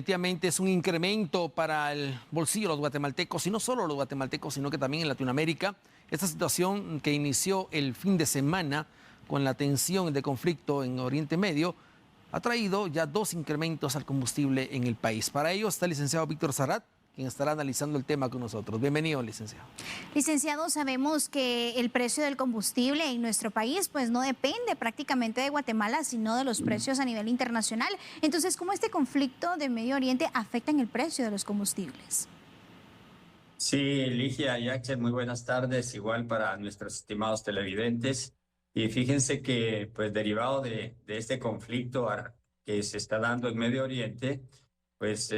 definitivamente es un incremento para el bolsillo de los guatemaltecos, y no solo los guatemaltecos, sino que también en Latinoamérica. Esta situación que inició el fin de semana con la tensión de conflicto en Oriente Medio ha traído ya 2 incrementos al combustible en el país. Para ello está el licenciado Víctor Sarat, quien estará analizando el tema con nosotros. Bienvenido, licenciado. Licenciado, sabemos que el precio del combustible en nuestro país pues no depende prácticamente de Guatemala, sino de los precios a nivel internacional. Entonces, ¿cómo este conflicto de Medio Oriente afecta en el precio de los combustibles? Sí, Ligia y Axel, muy buenas tardes, igual para nuestros estimados televidentes. Y fíjense que, pues derivado de este conflicto que se está dando en Medio Oriente, pues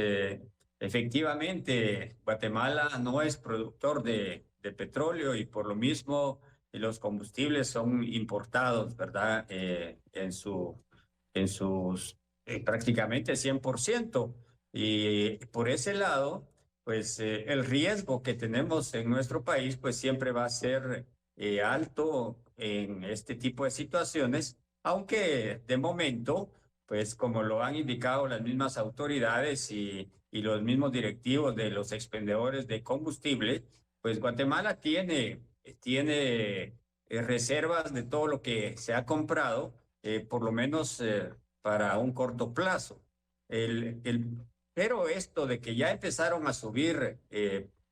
efectivamente Guatemala no es productor de petróleo y por lo mismo los combustibles son importados, ¿verdad? En sus prácticamente 100%. Y por ese lado pues el riesgo que tenemos en nuestro país pues siempre va a ser alto en este tipo de situaciones, aunque de momento, pues como lo han indicado las mismas autoridades y los mismos directivos de los expendedores de combustible, pues Guatemala tiene reservas de todo lo que se ha comprado, por lo menos para un corto plazo. El pero esto de que ya empezaron a subir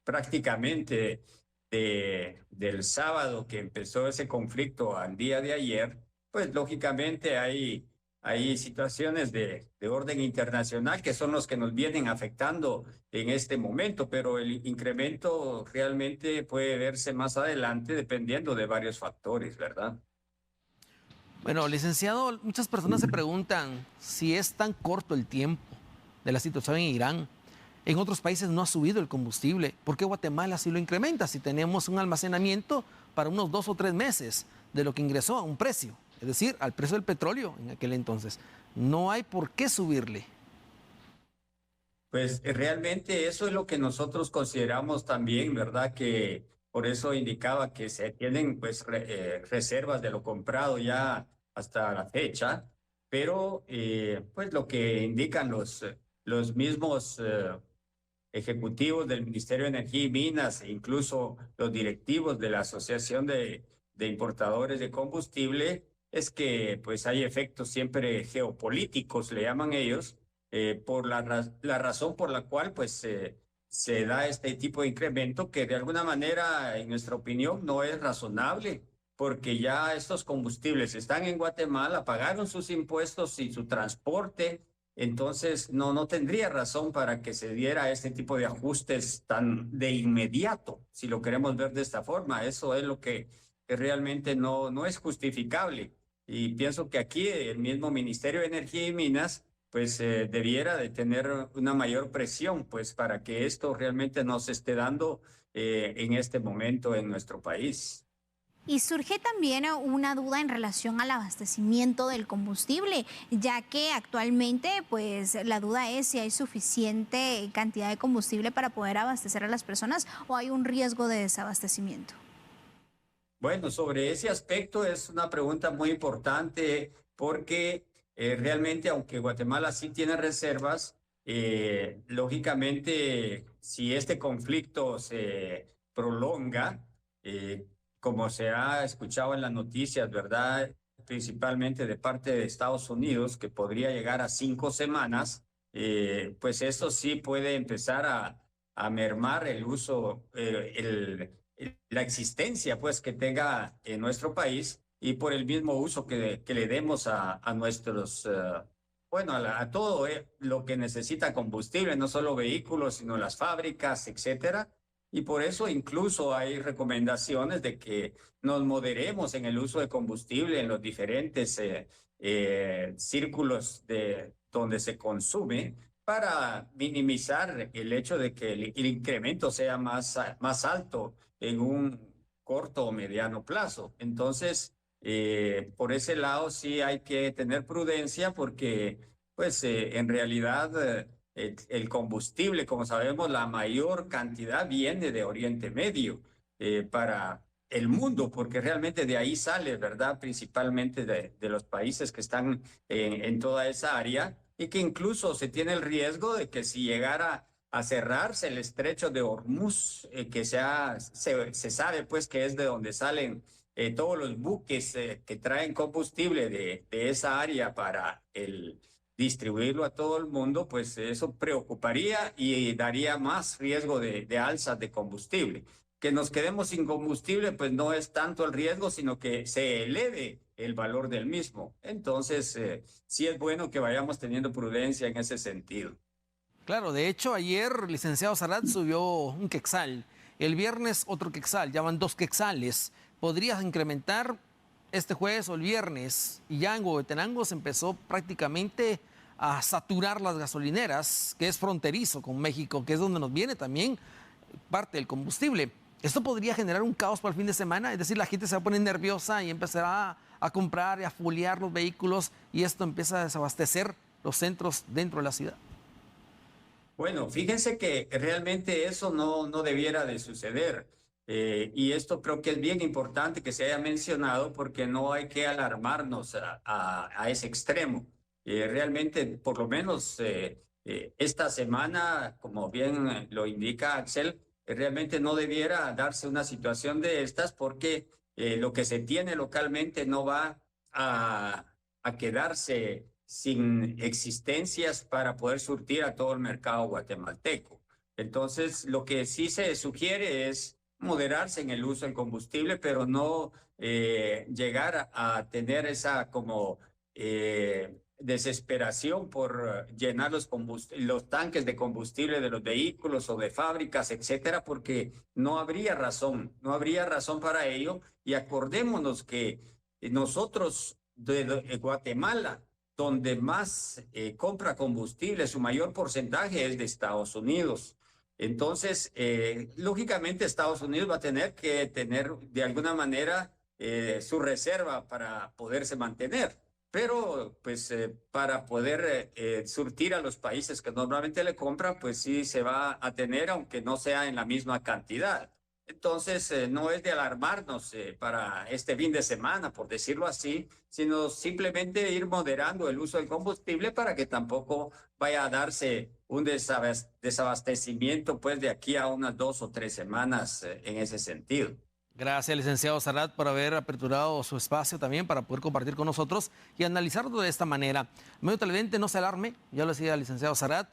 prácticamente del sábado que empezó ese conflicto al día de ayer, pues lógicamente hay situaciones de orden internacional que son los que nos vienen afectando en este momento, pero el incremento realmente puede verse más adelante dependiendo de varios factores, ¿verdad? Bueno, licenciado, muchas personas se preguntan si es tan corto el tiempo de la situación en Irán. En otros países no ha subido el combustible. ¿Por qué Guatemala sí lo incrementa si tenemos un almacenamiento para unos 2 o 3 meses de lo que ingresó a un precio? Es decir, al precio del petróleo en aquel entonces. No hay por qué subirle. Pues realmente eso es lo que nosotros consideramos también, ¿verdad? Que por eso indicaba que se tienen pues reservas de lo comprado ya hasta la fecha, pero pues lo que indican los mismos ejecutivos del Ministerio de Energía y Minas e incluso los directivos de la Asociación de Importadores de Combustible es que pues hay efectos siempre geopolíticos, le llaman ellos, por la razón por la cual pues se da este tipo de incremento que de alguna manera, en nuestra opinión, no es razonable, porque ya estos combustibles están en Guatemala, pagaron sus impuestos y su transporte, entonces no tendría razón para que se diera este tipo de ajustes tan de inmediato, si lo queremos ver de esta forma. Eso es lo que realmente no es justificable. Y pienso que aquí el mismo Ministerio de Energía y Minas pues debiera de tener una mayor presión, pues para que esto realmente no se esté dando en este momento en nuestro país. Y surge también una duda en relación al abastecimiento del combustible, ya que actualmente pues la duda es si hay suficiente cantidad de combustible para poder abastecer a las personas o hay un riesgo de desabastecimiento. Bueno, sobre ese aspecto es una pregunta muy importante porque realmente, aunque Guatemala sí tiene reservas, lógicamente, si este conflicto se prolonga, como se ha escuchado en las noticias, ¿verdad? Principalmente de parte de Estados Unidos, que podría llegar a 5 semanas, pues eso sí puede empezar a mermar el uso, la existencia pues que tenga en nuestro país y por el mismo uso que le demos a nuestros, bueno, a todo lo que necesita combustible, no solo vehículos, sino las fábricas, etcétera. Y por eso incluso hay recomendaciones de que nos moderemos en el uso de combustible en los diferentes círculos donde se consume para minimizar el hecho de que el incremento sea más alto en un corto o mediano plazo. Entonces, por ese lado sí hay que tener prudencia porque, pues, en realidad, el combustible, como sabemos, la mayor cantidad viene de Oriente Medio para el mundo, porque realmente de ahí sale, ¿verdad? Principalmente de los países que están en toda esa área. y que incluso se tiene el riesgo de que si llegara a cerrarse el estrecho de Hormuz, se sabe pues que es de donde salen todos los buques que traen combustible de esa área para distribuirlo a todo el mundo, pues eso preocuparía y daría más riesgo de alzas de combustible. Que nos quedemos sin combustible, pues no es tanto el riesgo, sino que se eleve el valor del mismo. Entonces, sí es bueno que vayamos teniendo prudencia en ese sentido. Claro, de hecho, ayer, licenciado Sarat, subió un quetzal. El viernes otro quetzal, ya van 2 quetzales. ¿Podrías incrementar este jueves o el viernes? Y ya en Huehuetenango se empezó prácticamente a saturar las gasolineras, que es fronterizo con México, que es donde nos viene también parte del combustible. ¿Esto podría generar un caos para el fin de semana? Es decir, la gente se va a poner nerviosa y empezará a comprar y a foliar los vehículos y esto empieza a desabastecer los centros dentro de la ciudad. Bueno, fíjense que realmente eso no debiera de suceder. Y esto creo que es bien importante que se haya mencionado porque no hay que alarmarnos a ese extremo. Realmente, por lo menos esta semana, como bien lo indica Axel, realmente no debiera darse una situación de estas porque lo que se tiene localmente no va a quedarse sin existencias para poder surtir a todo el mercado guatemalteco. Entonces, lo que sí se sugiere es moderarse en el uso del combustible, pero no llegar a tener esa como desesperación por llenar los tanques de combustible de los vehículos o de fábricas, etcétera, porque no habría razón para ello. Y acordémonos que nosotros de Guatemala, donde más compra combustible, su mayor porcentaje es de Estados Unidos. Entonces, lógicamente Estados Unidos va a tener que tener de alguna manera su reserva para poderse mantener. Pero, pues, para poder surtir a los países que normalmente le compran, pues sí se va a tener, aunque no sea en la misma cantidad. Entonces, no es de alarmarnos para este fin de semana, por decirlo así, sino simplemente ir moderando el uso del combustible para que tampoco vaya a darse un desabastecimiento, pues, de aquí a unas 2 o 3 semanas en ese sentido. Gracias, licenciado Sarat, por haber aperturado su espacio también para poder compartir con nosotros y analizarlo de esta manera. Medio televidente, no se alarme, ya lo decía el licenciado Sarat,